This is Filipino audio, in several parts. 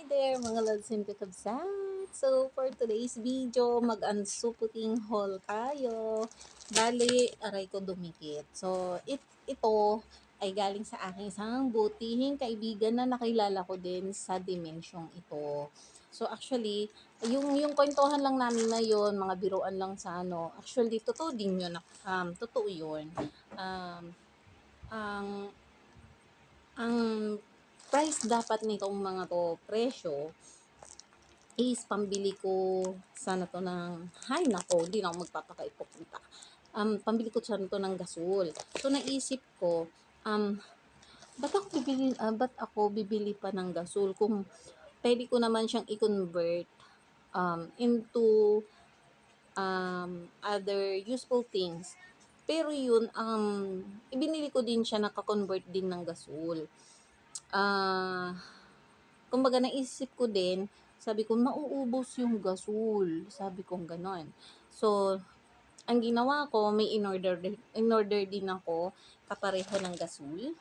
Hi there mga lods and kakabsat! So for today's video, mag-unsuputing haul tayo. Bali, aray ko dumikit. So ito ay galing sa aking isang butihing kaibigan na nakilala ko din sa dimensyong ito. So actually, yung kwentuhan lang namin na yun, mga biruan lang sa ano, actually totoo din yun. Totoo yun. Um, ang ang price dapat nitong mga to, presyo, is pambili ko sana to ng, hay nako, di na ako magpapakaipupunta. Pambili ko sana to ng gasol. So naisip ko, ba't ako bibili pa ng gasol kung pwede ko naman siyang i-convert into other useful things. Pero yun, ibinili ko din siya, naka-convert din ng gasol. Kumbaga naisip ko din, sabi ko, mauubos yung gasol. Sabi ko ganon. So, ang ginawa ko, may in-order din ako kapareho ng gasol.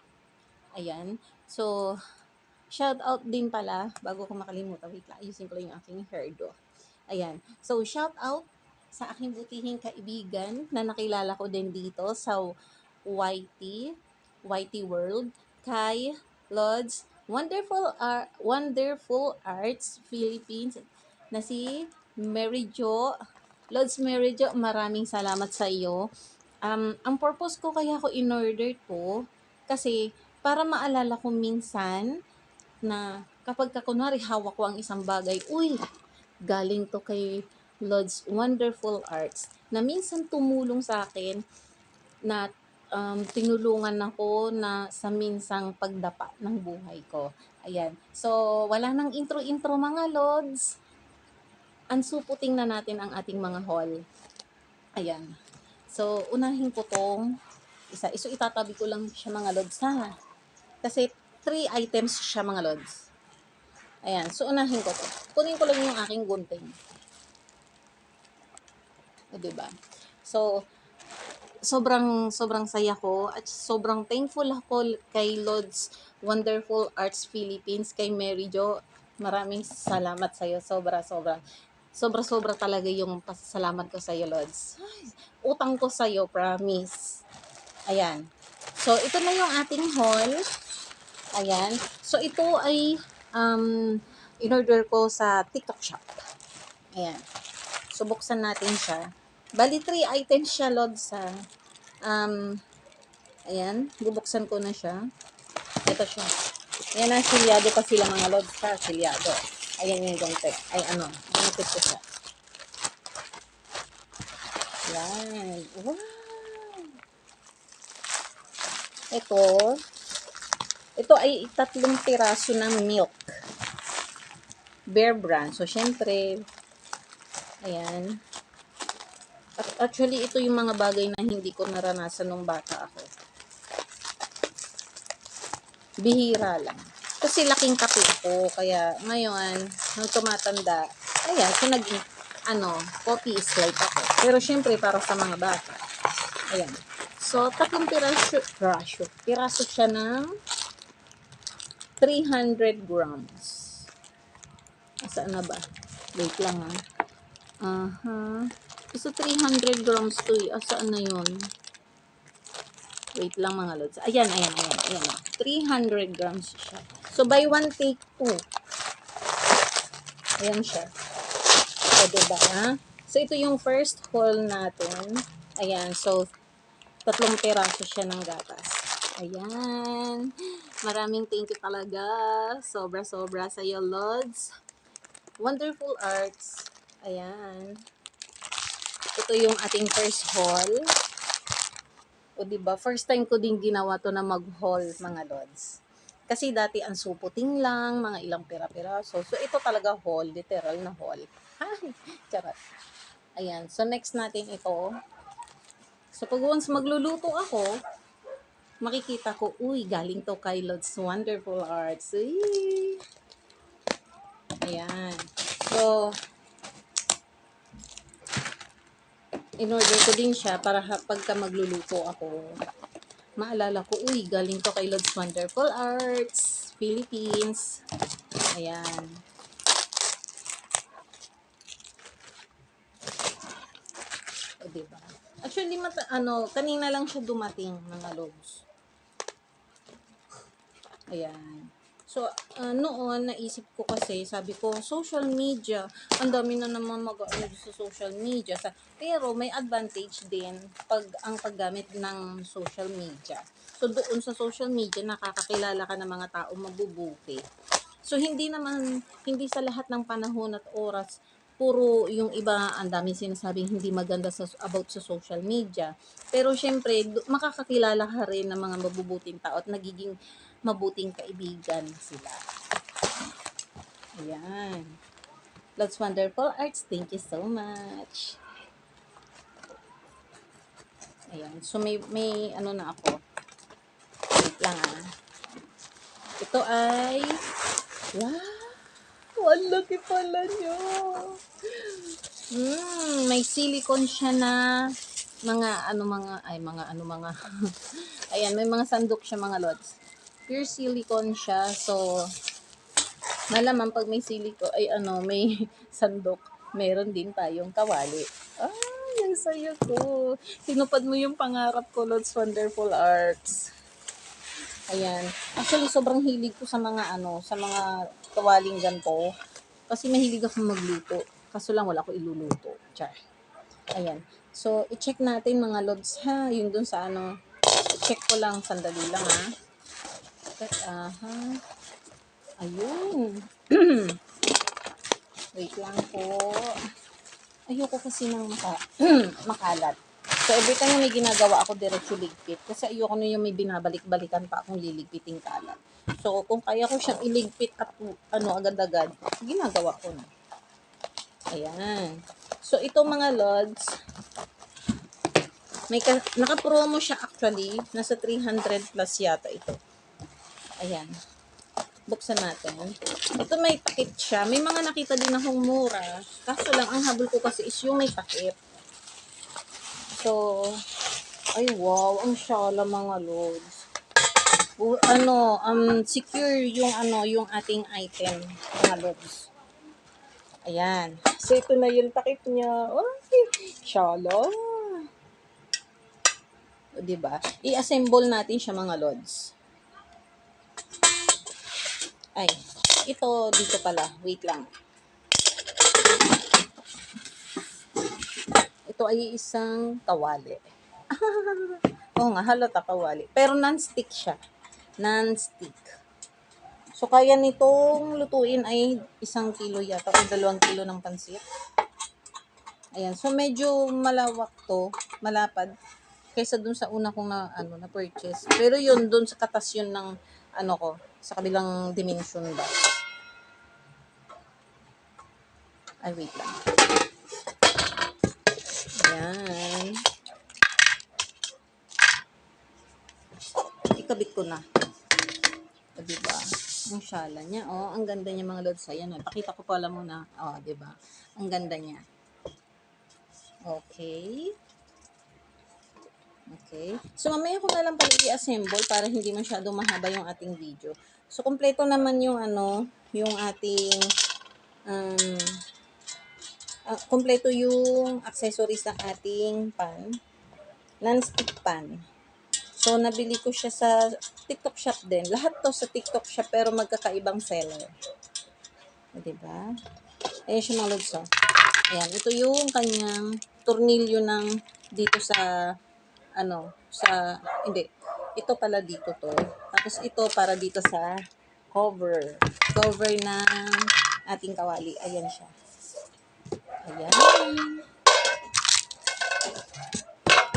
Ayan. So, shout out din pala, bago ko makalimutan, wait lang, ayusin ko lang yung aking hair do. Ayan. So, shout out sa aking butihing kaibigan na nakilala ko din dito sa YT World, kay Lods Wonderful Arts Philippines na si Mary Jo. Lods Mary Jo, maraming salamat sa iyo. Ang purpose ko kaya ko in-order to kasi para maalala ko minsan na kapag kunwari hawak ko ang isang bagay, uy, galing to kay Lods Wonderful Arts na minsan tumulong sa akin na tinulungan ako na sa minsang pagdapa ng buhay ko. Ayan. So, wala nang intro-intro mga Lods. Ansuputing na natin ang ating mga haul. Ayan. So, unahin ko tong isa. So, itatabi ko lang siya mga Lods ha. Kasi 3 items siya mga Lods. Ayan. So, unahin ko to. Kunin ko lang yung aking gunting. O, diba? So, sobrang saya ko at sobrang thankful ako kay Lods Wonderful Arts Philippines, kay Mary Jo. Maraming salamat sa iyo. Sobra talaga yung pasasalamat ko sa iyo, Lods. Utang ko sa iyo, promise. Ayan. So, ito na yung ating haul. Ayan. So, ito ay in-order ko sa TikTok shop. Ayan. So, buksan natin siya. Bali, 3 items siya, Lods, sa ayan, bubuksan ko na siya. Ito siya. Ayan, silyado pa sila mga Lods, ha, silyado. Ayan yung gontek. Ay, gontek ko siya. Ayan. Wow! Ito ay 3 piraso ng milk. Bear Brand. So, syempre, ayan. Actually, ito yung mga bagay na hindi ko naranasan nung bata ako. Bihira lang. Kasi laking kape ko, kaya ngayon, nung tumatanda, ayan, so naging, coffee is life ako. Pero syempre, para sa mga bata. Ayan. So, 3 piraso siya ng 300 grams. Saan na ba? Wait lang ha. So, 300 grams to eh. Saan na yun? Wait lang mga Lods. Ayan. 300 grams siya. So, buy one, take 2. Ayan siya. O, diba ha? So, ito yung first haul natin. Ayan. So, 3 peraso siya ng gatas. Ayan. Maraming thank you talaga. Sobra sa iyo, Lods. Wonderful Arts. Ayan. Ito yung ating first haul. O diba, first time ko din ginawa to na mag-haul mga Lods. Kasi dati ang suputing lang, mga ilang pera-peraso. So ito talaga haul, literal na haul. Charot. Ayan, so next natin ito. So pag once magluluto ako, makikita ko, uy, galing to kay Lods Wonderful Arts. Uy. Ayan. So, in-order ko din siya para pagka magluluto ako, maalala ko, uy, galing to kay Lods Wonderful Arts Philippines. Ayan. Diba? Actually, kanina lang siya dumating, mga lods. Ayan. So, noon, naisip ko kasi, sabi ko, social media, ang dami na naman mag-ano sa social media. Pero may advantage din ang paggamit ng social media. So, doon sa social media, nakakakilala ka ng mga tao mabubuti. So, hindi sa lahat ng panahon at oras, puro yung iba, ang daming sinasabing hindi maganda about sa social media. Pero, syempre, makakakilala ka rin ng mga mabubuting tao at nagiging mabuting kaibigan sila. Ayan. Lots Wonderful Arts, thank you so much. Ayan. So, may ano na ako. Wait lang Ito ay, wow! Ang laki pala nyo! May silicone siya na ayan, may mga sandok siya, mga lods. Pure silicone siya. So, malaman pag may may sandok, meron din tayong kawali. Ang saya ko. Tinupad mo yung pangarap ko, Lods Wonderful Arts. Ayan. Actually, sobrang hilig ko sa mga kawaling ganito. Kasi mahilig akong magluto. Kaso lang wala ko iluluto. Char. Ayan. So, i-check natin, mga lods, ha. Yung dun sa i-check ko lang. Sandali lang, ha. Ayun. Wait lang po. Ayoko kasi ng makalat. So, every time may ginagawa ako, diretso ligpit. Kasi ayoko na yung may binabalik-balikan pa akong liligpiting kalat. So, kung kaya ko siyang iligpit at agad-agad, ginagawa ko na. Ayan. So, ito, mga lods, naka-promo siya actually. Nasa 300 plus yata ito. Ayan. Buksan natin. Ito may takip siya. May mga nakita din akong mura. Kaso lang, ang habol ko kasi is yung may takip. So, ay wow, ang syala, mga lods. Secure yung ating item, mga lods. Ayan. So, ito na yung takip niya. Ay, syala. Diba? I-assemble natin siya, mga lods. Ay, ito dito pala. Wait lang. Ito ay isang kawali. Oo nga, halata kawali. Pero non-stick siya. Non-stick. So, kaya nitong lutuin ay 1 kilo yata o 2 kilo ng pansit. Ayan. So, medyo malawak to. Malapad. Kaysa dun sa una kong na-purchase. Pero yun, dun sa katas yun ng sa kabilang dimension ba. Ay, wait lang. Ayan. Ikabit ko na. O, diba? Ang syala niya. Oh, ang ganda niya, mga lods. Ayan, pakita ko pala muna. Oh, diba? Ang ganda niya. Okay. Okay. So, mamaya ko na lang pala i-assemble para hindi masyado mahaba yung ating video. So, kompleto naman yung yung ating kompleto yung accessories ng ating pan. Non-stick pan. So, nabili ko siya sa TikTok shop din. Lahat to sa TikTok shop pero magkakaibang seller. Diba? Ayan siya, mga lods. Ayan. Ito yung kanyang tornilyo ng dito sa hindi. Ito pala dito to. Tapos ito para dito sa cover. Cover ng ating kawali. Ayan siya. Ayan.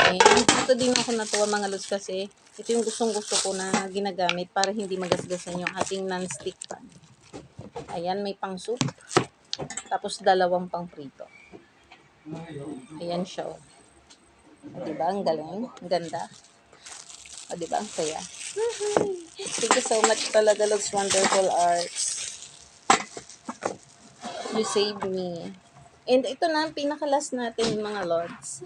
Ayan. Dito din ako natuwa, mga lods, kasi ito yung gustong-gusto ko na ginagamit para hindi magasgasan yung ating non-stick pan. Ayan, may pang soup. Tapos 2 pang prito. Ayan siya, oh. Diba? Ang galing. Ang ganda. Diba? Ang saya. Thank you so much talaga, Lods Wonderful Arts. You saved me. And ito na ang pinaka-last natin, mga Lods.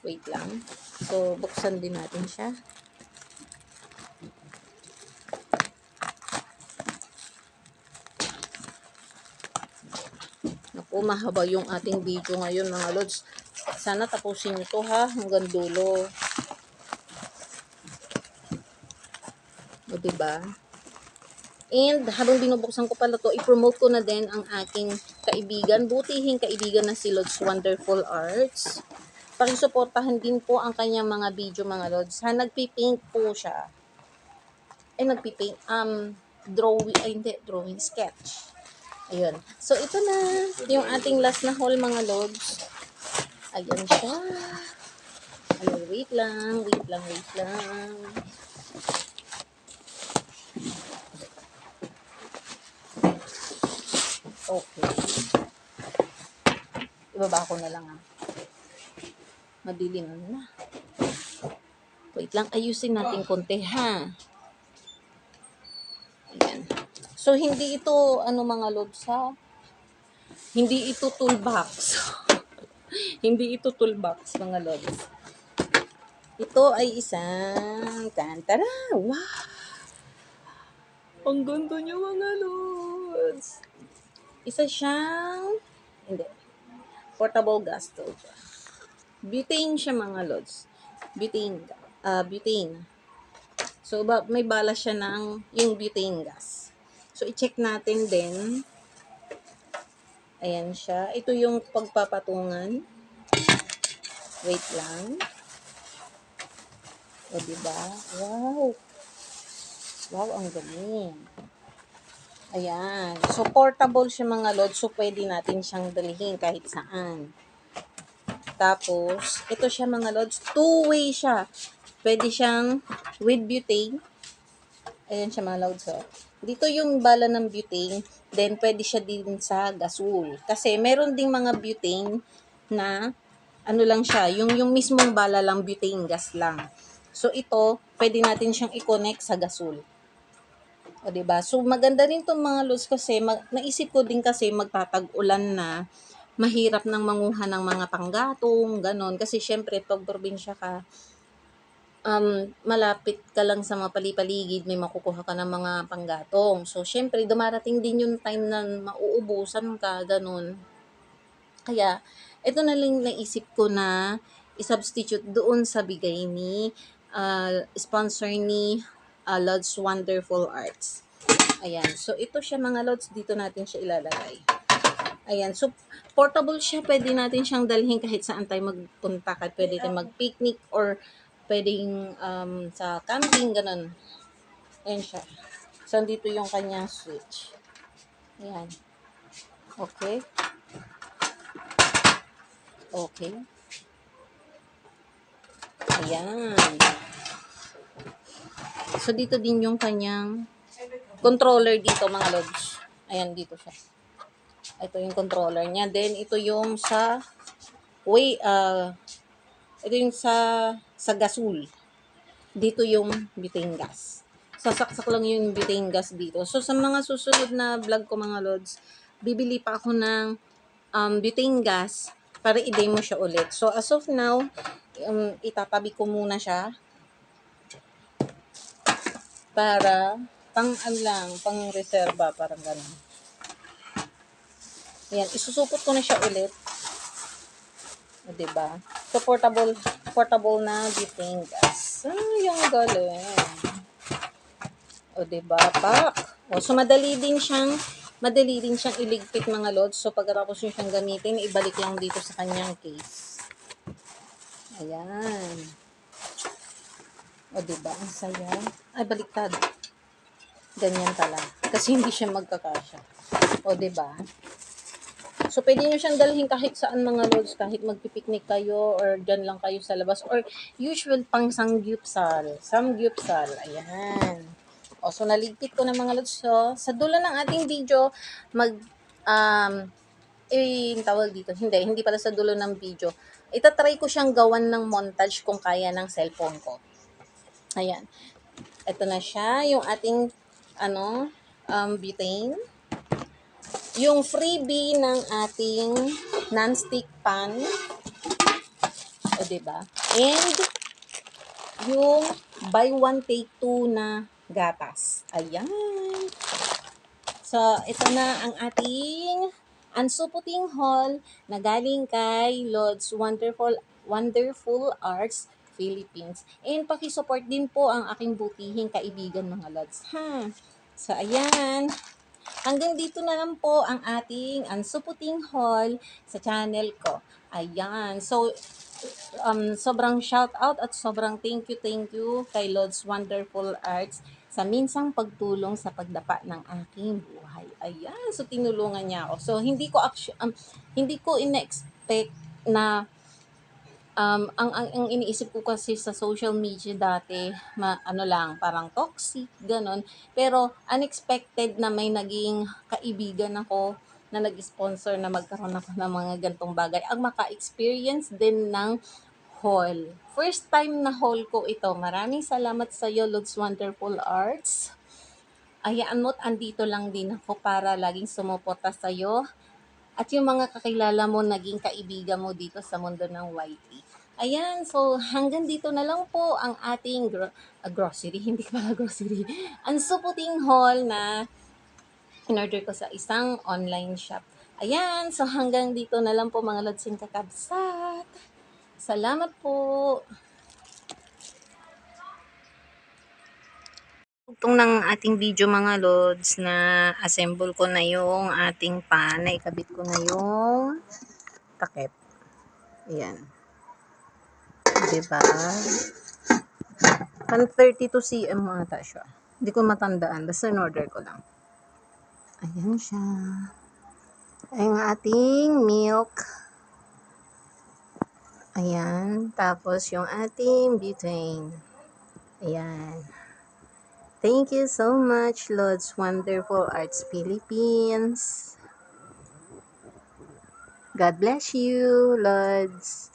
Wait lang. So, buksan din natin siya. Naku, mahaba yung ating video ngayon, mga Lods. Sana tapusin nyo to ha, hanggang dulo. O diba? And habang binubuksan ko pala to, i-promote ko na din ang aking kaibigan, butihing kaibigan na si Lods Wonderful Arts. Pakisuportahan din po ang kanyang mga video mga Lods. Nagpipaint po siya. Nagpipaint, drawing, drawing, sketch. Ayun. So, ito na yung ating last na haul mga Lods. Ayan siya. Ayun, wait lang. Okay. Ibaba ko na lang Madilim na. Wait lang, ayusin natin konti ha. Ayan. So, hindi ito, mga Lods ha? Hindi ito toolbox. Hindi ito toolbox, mga Lods. Ito ay isang tantara. Wow! Ang ganda niya, mga Lods. Isa siyang, hindi, portable gas stove. Butane siya, mga Lods. Butane. So, may bala siya ng yung butane gas. So, i-check natin din. Ayan siya. Ito yung pagpapatungan. Wait lang. O, diba? Wow! Wow, ang galing. Ayan. So, portable siya mga Lods. So, pwede natin siyang dalhin kahit saan. Tapos, ito siya mga Lods. Two-way siya. Pwede siyang with butane. Ayan siya mga Lods. So, dito yung bala ng butane. Then, pwede siya din sa gasol. Kasi, meron ding mga butane na lang siya. Yung mismong bala lang, butane gas lang. So, ito, pwede natin siyang i-connect sa gasol. O, diba? So, maganda rin itong mga Lods kasi, naisip ko din kasi magtatag-ulan na, mahirap nang manguha ng mga panggatong, ganon. Kasi, syempre, pag probinsya ka, malapit ka lang sa mga palipaligid, may makukuha ka ng mga panggatong. So, syempre, dumarating din yung time na mauubusan ka, ganon. Kaya, ito na lang naisip ko na i-substitute doon sa bigay ni, sponsor ni, Lods Wonderful Arts. Ayan. So, ito siya mga Lods. Dito natin siya ilalagay. Ayan. So, portable siya. Pwede natin siyang dalhin kahit saan tayo magpunta. Kahit pwede tayo mag-picnic or pwedeng sa camping, ganun. Ayan siya. So, dito yung kanyang switch. Ayan. Okay. Okay. Ayan. So, dito din yung kanyang controller dito, mga Lods. Ayan, dito siya. Ito yung controller niya. Then, ito yung sa ito yung sa gasol. Dito yung butane gas. Sasaksak lang yung butane gas dito. So, sa mga susunod na vlog ko, mga Lods, bibili pa ako ng butane gas para i-demo siya ulit. So, as of now, itatabi ko muna siya para pang reserva, parang gano'n. Ayan, isusupot ko na siya ulit. O, diba? So, portable na butane gas. Yung galing. O, diba? O, so, madali din siyang iligpit, mga Lods. So, pagkatapos nyo siyang gamitin, ibalik lang dito sa kanyang case. Ayan. O, diba? Ang saya. Ay, baliktad. Ganyan pala. Kasi hindi siya magkakasya. O, diba? So, pwede nyo siyang dalhin kahit saan, mga Lods. Kahit magpipiknik kayo or dyan lang kayo sa labas. Or usual pang samgyupsal. Ayan. O, so, naligpit ko na, mga Lods. So, sa dulo ng ating video, tawag dito. Hindi pala sa dulo ng video. Itatry ko siyang gawan ng montage kung kaya ng cellphone ko. Ayan. Ito na siya, yung ating, butane. Yung freebie ng ating non-stick pan. O, diba? And, yung buy one, take two na gatas. Ayan. So, ito na ang ating Ansu Puting Hall na galing kay Lord's Wonderful Arts Philippines. And pakisupport din po ang aking butihing kaibigan mga Lods. Ha? So, ayan. Hanggang dito na lang po ang ating Ansu Puting Hall sa channel ko. Ayan. So, sobrang shout out at sobrang thank you kay Lord's Wonderful Arts sa minsang pagtulong sa pagdapa ng aking buhay. Ayan, so tinulungan niya ako. So hindi ko ina-expect na ang iniisip ko kasi sa social media dati, ano lang, parang toxic, ganon. Pero unexpected na may naging kaibigan ako na nag-sponsor na magkaroon ako ng mga gantong bagay. Ang maka-experience din ng haul. First time na haul ko ito. Maraming salamat sa iyo, Lods Wonderful Arts. Hayaan mo't andito lang din ako para laging sumuporta sa iyo at yung mga kakilala mo naging kaibigan mo dito sa mundo ng YT. Ayan, so hanggang dito na lang po ang ating grocery, hindi pala grocery, ang Suputing Haul na in-order ko sa isang online shop. Ayan, so hanggang dito na lang po mga Lodsing kakabsat. Salamat po. Tugtong ng ating video mga Lods na assemble ko na yung ating pan, na ikabit ko na yung takip. Ayan. Diba? Pan 32 cm ata siya. Hindi ko matandaan. Basta in-order ko lang. Ayan siya. Ayan ating milk. Ayan. Tapos yung ating butane. Ayan. Thank you so much, Lord's Wonderful Arts Philippines. God bless you, Lords.